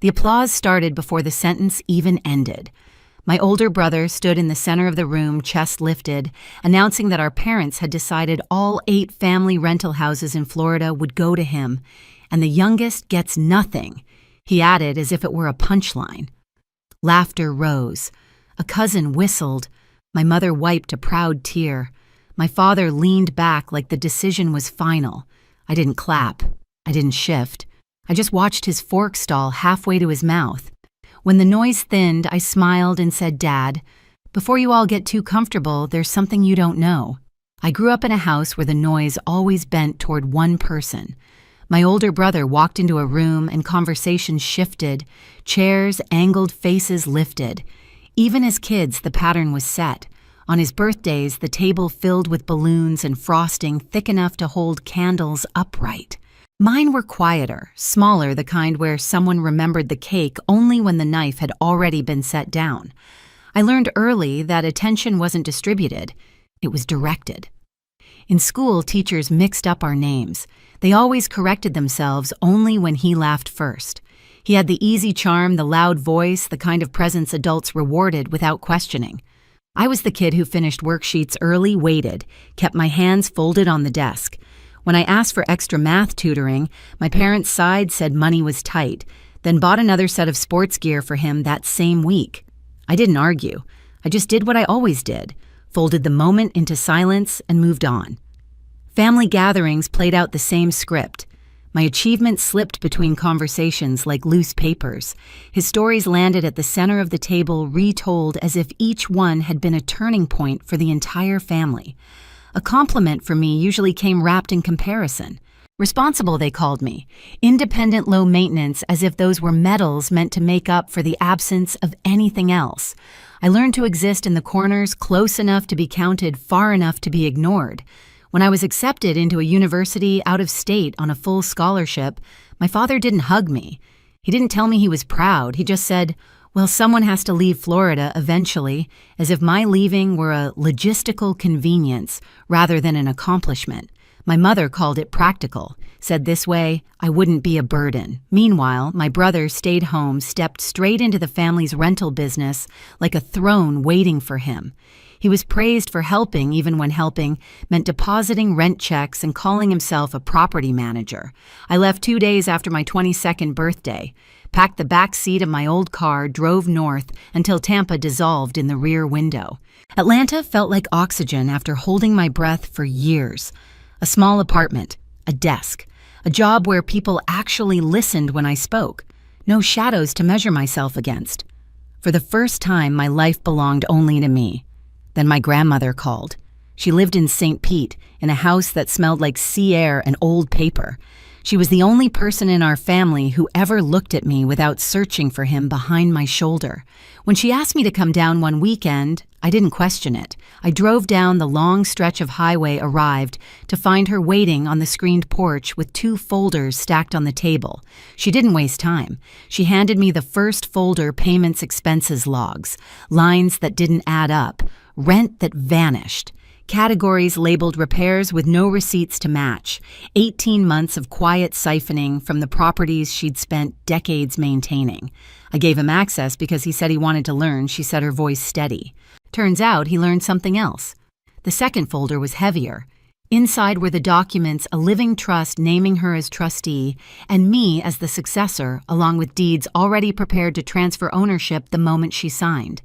The applause started before the sentence even ended. My older brother stood in the center of the room, chest lifted, announcing that our parents had decided all 8 family rental houses in Florida would go to him, and the youngest gets nothing, he added as if it were a punchline. Laughter rose. A cousin whistled. My mother wiped a proud tear. My father leaned back like the decision was final. I didn't clap. I didn't shift. I just watched his fork stall halfway to his mouth. When the noise thinned, I smiled and said, "Dad, before you all get too comfortable, there's something you don't know." I grew up in a house where the noise always bent toward one person. My older brother walked into a room and conversations shifted, chairs, angled faces lifted. Even as kids, the pattern was set. On his birthdays, the table filled with balloons and frosting thick enough to hold candles upright. Mine were quieter, smaller, the kind where someone remembered the cake only when the knife had already been set down. I learned early that attention wasn't distributed, it was directed. In school, teachers mixed up our names. They always corrected themselves only when he laughed first. He had the easy charm, the loud voice, the kind of presence adults rewarded without questioning. I was the kid who finished worksheets early, waited, kept my hands folded on the desk. When I asked for extra math tutoring, my parents sighed, said money was tight, then bought another set of sports gear for him that same week. I didn't argue. I just did what I always did, folded the moment into silence and moved on. Family gatherings played out the same script. My achievements slipped between conversations like loose papers. His stories landed at the center of the table, retold as if each one had been a turning point for the entire family. A compliment for me usually came wrapped in comparison. Responsible, they called me. Independent, low maintenance, as if those were medals meant to make up for the absence of anything else. I learned to exist in the corners, close enough to be counted, far enough to be ignored. When I was accepted into a university out of state on a full scholarship, my father didn't hug me. He didn't tell me he was proud. He just said, "Well, someone has to leave Florida eventually," as if my leaving were a logistical convenience rather than an accomplishment. My mother called it practical, said this way I wouldn't be a burden. Meanwhile, my brother stayed home, stepped straight into the family's rental business like a throne waiting for him. He was praised for helping, even when helping meant depositing rent checks and calling himself a property manager. I left 2 days after my 22nd birthday, packed the back seat of my old car, drove north until Tampa dissolved in the rear window. Atlanta felt like oxygen after holding my breath for years. A small apartment, a desk, a job where people actually listened when I spoke. No shadows to measure myself against. For the first time, my life belonged only to me. Then my grandmother called. She lived in St. Pete, in a house that smelled like sea air and old paper. She was the only person in our family who ever looked at me without searching for him behind my shoulder. When she asked me to come down one weekend, I didn't question it. I drove down the long stretch of highway, arrived to find her waiting on the screened porch with 2 folders stacked on the table. She didn't waste time. She handed me the first folder, payments expenses logs, lines that didn't add up, rent that vanished. Categories labeled repairs with no receipts to match. 18 months of quiet siphoning from the properties she'd spent decades maintaining. I gave him access because he said he wanted to learn, she said, her voice steady. Turns out he learned something else. The second folder was heavier. Inside were the documents, a living trust naming her as trustee, and me as the successor, along with deeds already prepared to transfer ownership the moment she signed.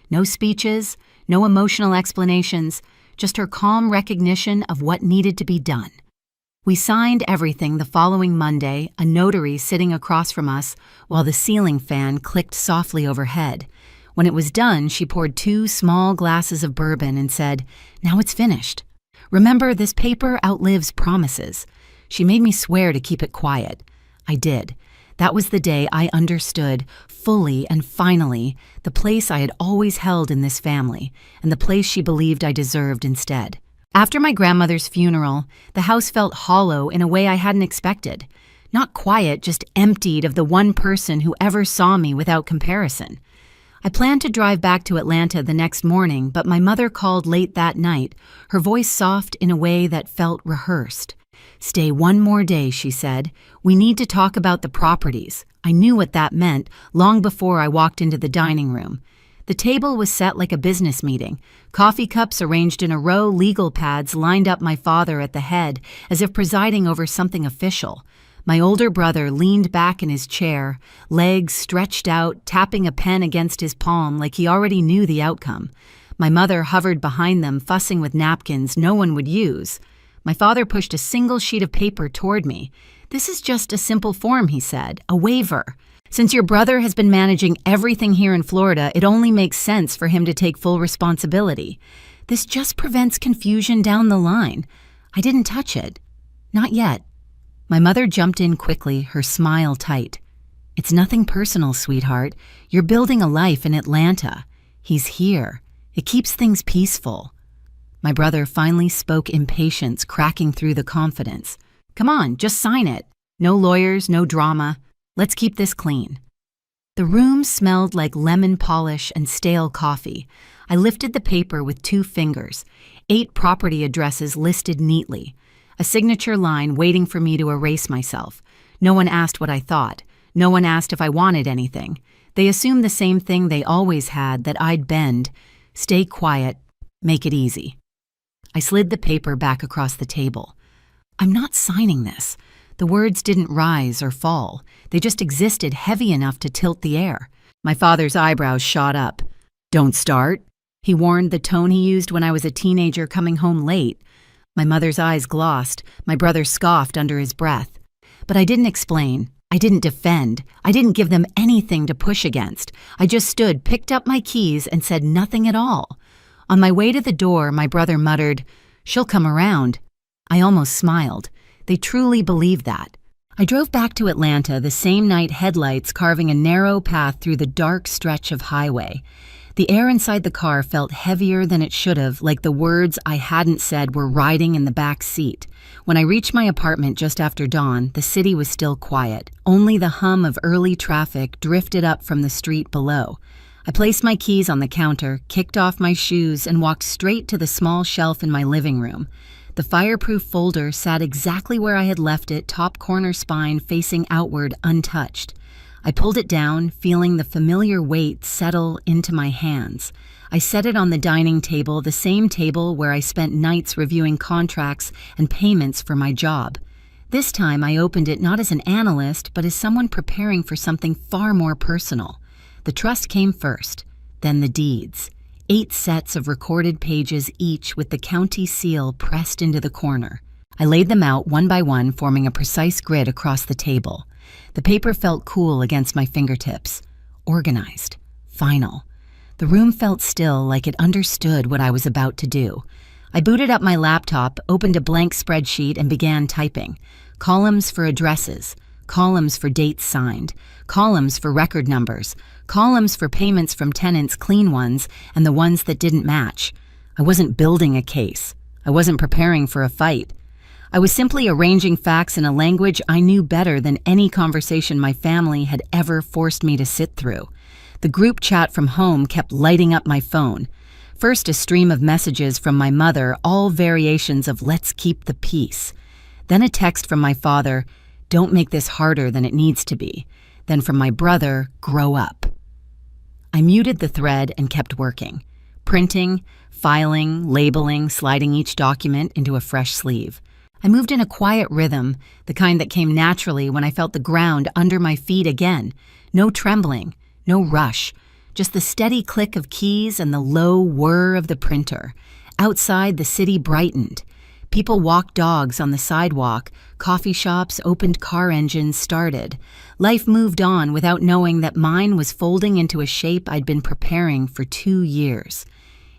No speeches, no emotional explanations, just her calm recognition of what needed to be done. We signed everything the following Monday, a notary sitting across from us while the ceiling fan clicked softly overhead. When it was done, she poured 2 small glasses of bourbon and said, "Now it's finished. Remember, this paper outlives promises." She made me swear to keep it quiet. I did. That was the day I understood, fully and finally, the place I had always held in this family, and the place she believed I deserved instead. After my grandmother's funeral, the house felt hollow in a way I hadn't expected. Not quiet, just emptied of the one person who ever saw me without comparison. I planned to drive back to Atlanta the next morning, but my mother called late that night, her voice soft in a way that felt rehearsed. "Stay one more day," she said. "We need to talk about the properties." I knew what that meant long before I walked into the dining room. The table was set like a business meeting. Coffee cups arranged in a row, legal pads lined up, my father at the head, as if presiding over something official. My older brother leaned back in his chair, legs stretched out, tapping a pen against his palm like he already knew the outcome. My mother hovered behind them, fussing with napkins no one would use. My father pushed a single sheet of paper toward me. "This is just a simple form," he said, "a waiver. Since your brother has been managing everything here in Florida, it only makes sense for him to take full responsibility. This just prevents confusion down the line." I didn't touch it. Not yet. My mother jumped in quickly, her smile tight. "It's nothing personal, sweetheart. You're building a life in Atlanta. He's here. It keeps things peaceful." My brother finally spoke, impatience cracking through the confidence. "Come on, just sign it. No lawyers, no drama. Let's keep this clean." The room smelled like lemon polish and stale coffee. I lifted the paper with 2 fingers. 8 property addresses listed neatly. A signature line waiting for me to erase myself. No one asked what I thought. No one asked if I wanted anything. They assumed the same thing they always had, that I'd bend. Stay quiet. Make it easy. I slid the paper back across the table. I'm not signing this. The words didn't rise or fall. They just existed heavy enough to tilt the air. My father's eyebrows shot up. "Don't start," he warned, the tone he used when I was a teenager coming home late. My mother's eyes glossed. My brother scoffed under his breath. But I didn't explain. I didn't defend. I didn't give them anything to push against. I just stood, picked up my keys, and said nothing at all. On my way to the door, my brother muttered, "She'll come around." I almost smiled. They truly believed that. I drove back to Atlanta the same night, headlights carving a narrow path through the dark stretch of highway. The air inside the car felt heavier than it should have, like the words I hadn't said were riding in the back seat. When I reached my apartment just after dawn, the city was still quiet. Only the hum of early traffic drifted up from the street below. I placed my keys on the counter, kicked off my shoes, and walked straight to the small shelf in my living room. The fireproof folder sat exactly where I had left it, top corner spine facing outward, untouched. I pulled it down, feeling the familiar weight settle into my hands. I set it on the dining table, the same table where I spent nights reviewing contracts and payments for my job. This time I opened it not as an analyst, but as someone preparing for something far more personal. The trust came first, then the deeds. 8 sets of recorded pages each with the county seal pressed into the corner. I laid them out one by one, forming a precise grid across the table. The paper felt cool against my fingertips. Organized. Final. The room felt still, like it understood what I was about to do. I booted up my laptop, opened a blank spreadsheet, and began typing. Columns for addresses. Columns for dates signed. Columns for record numbers. Columns for payments from tenants, clean ones, and the ones that didn't match. I wasn't building a case. I wasn't preparing for a fight. I was simply arranging facts in a language I knew better than any conversation my family had ever forced me to sit through. The group chat from home kept lighting up my phone. First, a stream of messages from my mother, all variations of "let's keep the peace." Then a text from my father, "don't make this harder than it needs to be." Then from my brother, "grow up." I muted the thread and kept working. Printing, filing, labeling, sliding each document into a fresh sleeve. I moved in a quiet rhythm, the kind that came naturally when I felt the ground under my feet again. No trembling, no rush, just the steady click of keys and the low whir of the printer. Outside, the city brightened. People walked dogs on the sidewalk, coffee shops opened, car engines started. Life moved on without knowing that mine was folding into a shape I'd been preparing for 2 years.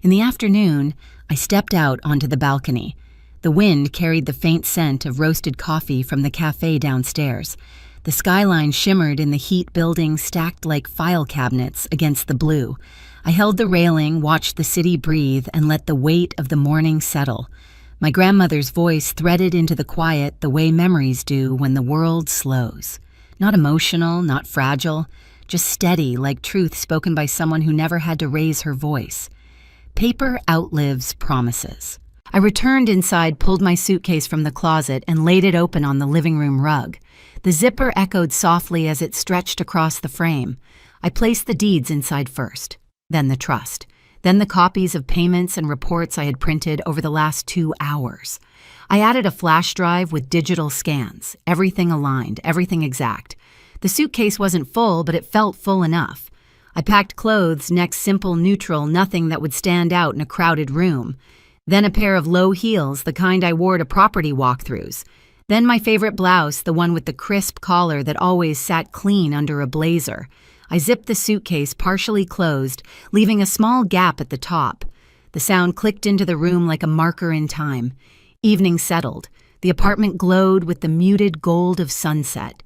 In the afternoon, I stepped out onto the balcony. The wind carried the faint scent of roasted coffee from the cafe downstairs. The skyline shimmered in the heat, buildings stacked like file cabinets against the blue. I held the railing, watched the city breathe, and let the weight of the morning settle. My grandmother's voice threaded into the quiet the way memories do when the world slows. Not emotional, not fragile, just steady like truth spoken by someone who never had to raise her voice. Paper outlives promises. I returned inside, pulled my suitcase from the closet, and laid it open on the living room rug. The zipper echoed softly as it stretched across the frame. I placed the deeds inside first, then the trust, then the copies of payments and reports I had printed over the last 2 hours. I added a flash drive with digital scans, everything aligned, everything exact. The suitcase wasn't full, but it felt full enough. I packed clothes, next simple, neutral, nothing that would stand out in a crowded room. Then a pair of low heels, the kind I wore to property walkthroughs. Then my favorite blouse, the one with the crisp collar that always sat clean under a blazer. I zipped the suitcase partially closed, leaving a small gap at the top. The sound clicked into the room like a marker in time. Evening settled. The apartment glowed with the muted gold of sunset.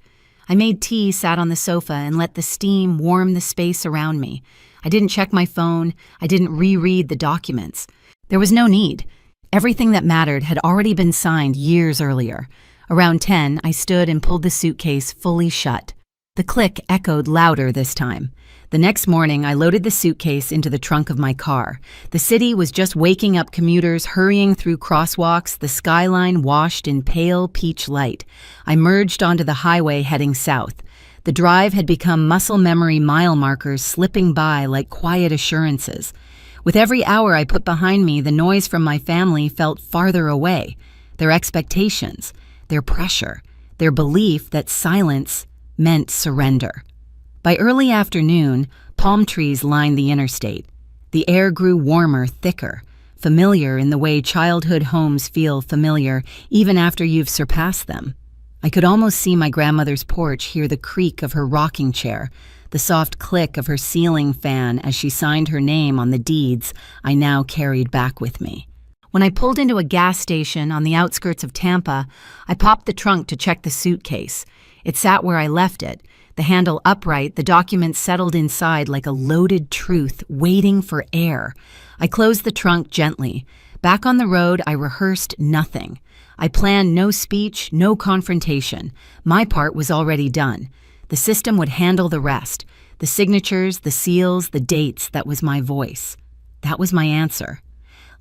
I made tea, sat on the sofa, and let the steam warm the space around me. I didn't check my phone. I didn't reread the documents. There was no need. Everything that mattered had already been signed years earlier. Around 10, I stood and pulled the suitcase fully shut. The click echoed louder this time. The next morning, I loaded the suitcase into the trunk of my car. The city was just waking up, commuters hurrying through crosswalks, the skyline washed in pale peach light. I merged onto the highway heading south. The drive had become muscle memory mile markers slipping by like quiet assurances. With every hour I put behind me, the noise from my family felt farther away. Their expectations, their pressure, their belief that silence meant surrender. By early afternoon, palm trees lined the interstate. The air grew warmer, thicker, familiar in the way childhood homes feel familiar even after you've surpassed them. I could almost see my grandmother's porch, hear the creak of her rocking chair, the soft click of her ceiling fan as she signed her name on the deeds I now carried back with me. When I pulled into a gas station on the outskirts of Tampa, I popped the trunk to check the suitcase. It sat where I left it, the handle upright, the documents settled inside like a loaded truth waiting for air. I closed the trunk gently. Back on the road, I rehearsed nothing. I planned no speech, no confrontation. My part was already done. The system would handle the rest. The signatures, the seals, the dates, that was my voice. That was my answer.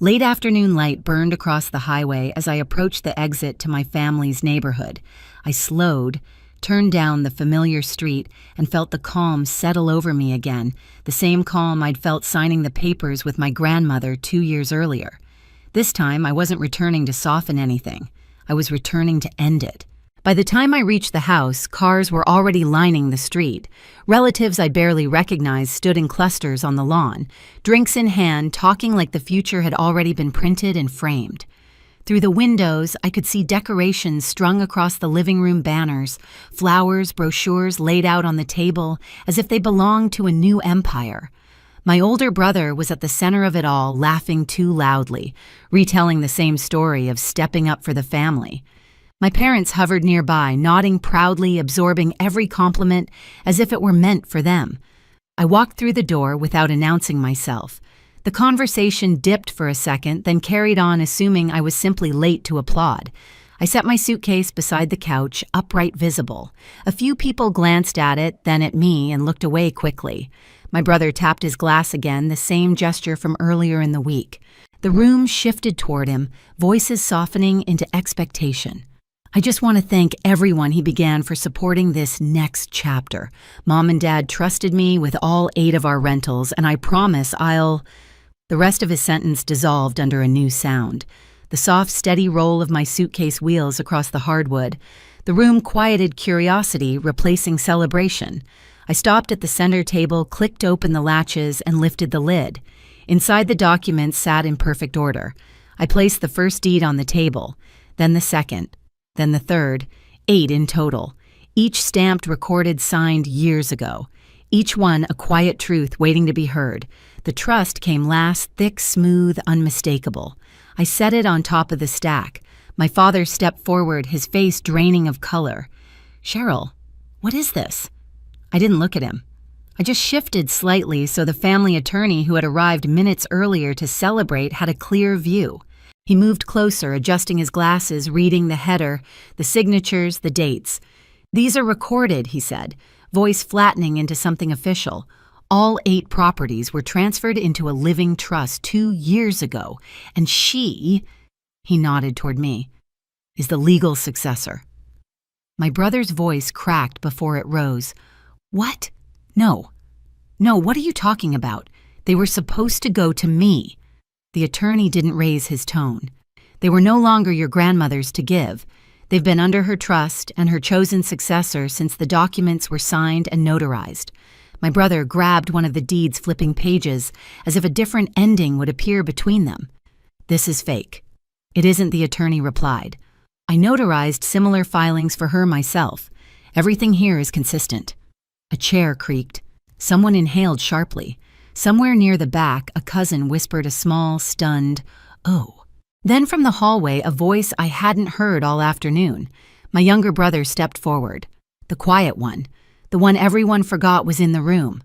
Late afternoon light burned across the highway as I approached the exit to my family's neighborhood. I slowed, turned down the familiar street, and felt the calm settle over me again, the same calm I'd felt signing the papers with my grandmother 2 years earlier. This time, I wasn't returning to soften anything. I was returning to end it. By the time I reached the house, cars were already lining the street. Relatives I barely recognized stood in clusters on the lawn, drinks in hand, talking like the future had already been printed and framed. Through the windows, I could see decorations strung across the living room banners, flowers, brochures laid out on the table as if they belonged to a new empire. My older brother was at the center of it all, laughing too loudly, retelling the same story of stepping up for the family. My parents hovered nearby, nodding proudly, absorbing every compliment as if it were meant for them. I walked through the door without announcing myself. The conversation dipped for a second, then carried on, assuming I was simply late to applaud. I set my suitcase beside the couch, upright visible. A few people glanced at it, then at me, and looked away quickly. My brother tapped his glass again, the same gesture from earlier in the week. The room shifted toward him, voices softening into expectation. I just want to thank everyone, he began, for supporting this next chapter. Mom and Dad trusted me with all 8 of our rentals, and I promise I'll... The rest of his sentence dissolved under a new sound. The soft, steady roll of my suitcase wheels across the hardwood. The room quieted curiosity, replacing celebration. I stopped at the center table, clicked open the latches, and lifted the lid. Inside, the documents sat in perfect order. I placed the first deed on the table, then the second, then the third, 8 in total. Each stamped, recorded, signed years ago. Each one a quiet truth waiting to be heard. The trust came last, thick, smooth, unmistakable. I set it on top of the stack. My father stepped forward, his face draining of color. "Cheryl, what is this?" I didn't look at him. I just shifted slightly so the family attorney who had arrived minutes earlier to celebrate had a clear view. He moved closer, adjusting his glasses, reading the header, the signatures, the dates. "These are recorded," he said, voice flattening into something official. All 8 properties were transferred into a living trust 2 years ago, and she He nodded toward me. Is the legal successor. My brother's voice cracked before it rose. What? No. No, what are you talking about? They were supposed to go to me. The attorney didn't raise his tone. They were no longer your grandmother's to give. They've been under her trust and her chosen successor since the documents were signed and notarized. My brother grabbed one of the deeds, flipping pages, as if a different ending would appear between them. This is fake. It isn't, the attorney replied. I notarized similar filings for her myself. Everything here is consistent. A chair creaked. Someone inhaled sharply. Somewhere near the back, a cousin whispered a small, stunned, "Oh." Then from the hallway, a voice I hadn't heard all afternoon. My younger brother stepped forward. The quiet one. The one everyone forgot was in the room.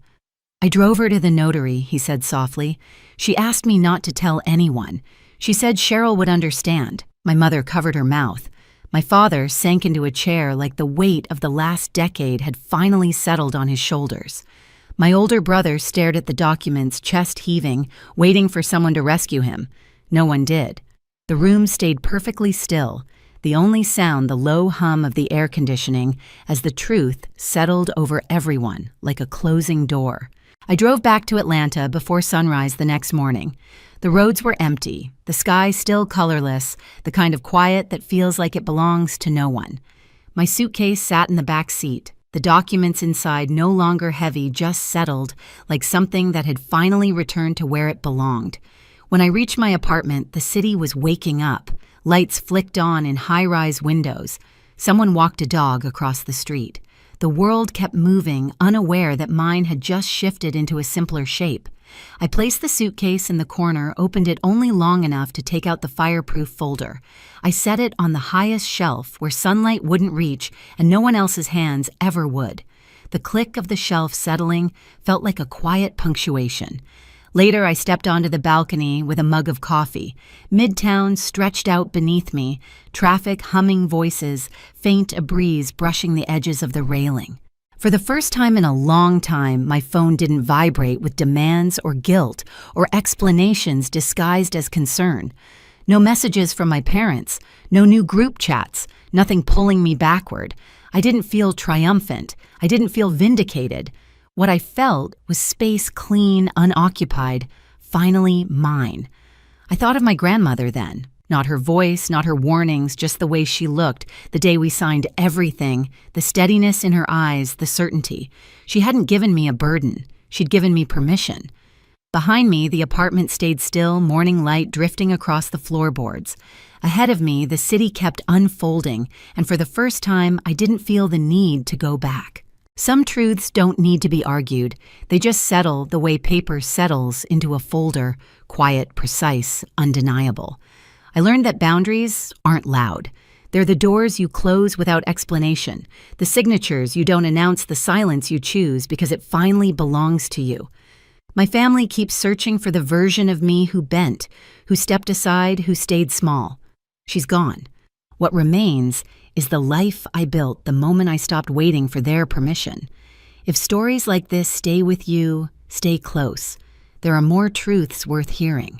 I drove her to the notary, he said softly. She asked me not to tell anyone. She said Cheryl would understand. My mother covered her mouth. My father sank into a chair like the weight of the last decade had finally settled on his shoulders. My older brother stared at the documents, chest heaving, waiting for someone to rescue him. No one did. The room stayed perfectly still, the only sound the low hum of the air conditioning as the truth settled over everyone like a closing door. I drove back to Atlanta before sunrise the next morning. The roads were empty, the sky still colorless, the kind of quiet that feels like it belongs to no one. My suitcase sat in the back seat, the documents inside no longer heavy, just settled, like something that had finally returned to where it belonged. When I reached my apartment, the city was waking up. Lights flicked on in high-rise windows. Someone walked a dog across the street. The world kept moving, unaware that mine had just shifted into a simpler shape. I placed the suitcase in the corner, opened it only long enough to take out the fireproof folder. I set it on the highest shelf where sunlight wouldn't reach and no one else's hands ever would. The click of the shelf settling felt like a quiet punctuation. Later, I stepped onto the balcony with a mug of coffee. Midtown stretched out beneath me, traffic humming voices, faint a breeze brushing the edges of the railing. For the first time in a long time, my phone didn't vibrate with demands or guilt or explanations disguised as concern. No messages from my parents, no new group chats, nothing pulling me backward. I didn't feel triumphant. I didn't feel vindicated. What I felt was space clean, unoccupied, finally mine. I thought of my grandmother then. Not her voice, not her warnings, just the way she looked, the day we signed everything, the steadiness in her eyes, the certainty. She hadn't given me a burden. She'd given me permission. Behind me, the apartment stayed still, morning light drifting across the floorboards. Ahead of me, the city kept unfolding, and for the first time, I didn't feel the need to go back. Some truths don't need to be argued. They just settle the way paper settles into a folder, quiet, precise, undeniable. I learned that boundaries aren't loud. They're the doors you close without explanation, the signatures you don't announce, the silence you choose because it finally belongs to you. My family keeps searching for the version of me who bent, who stepped aside, who stayed small. She's gone. What remains is the life I built the moment I stopped waiting for their permission. If stories like this stay with you, stay close. There are more truths worth hearing.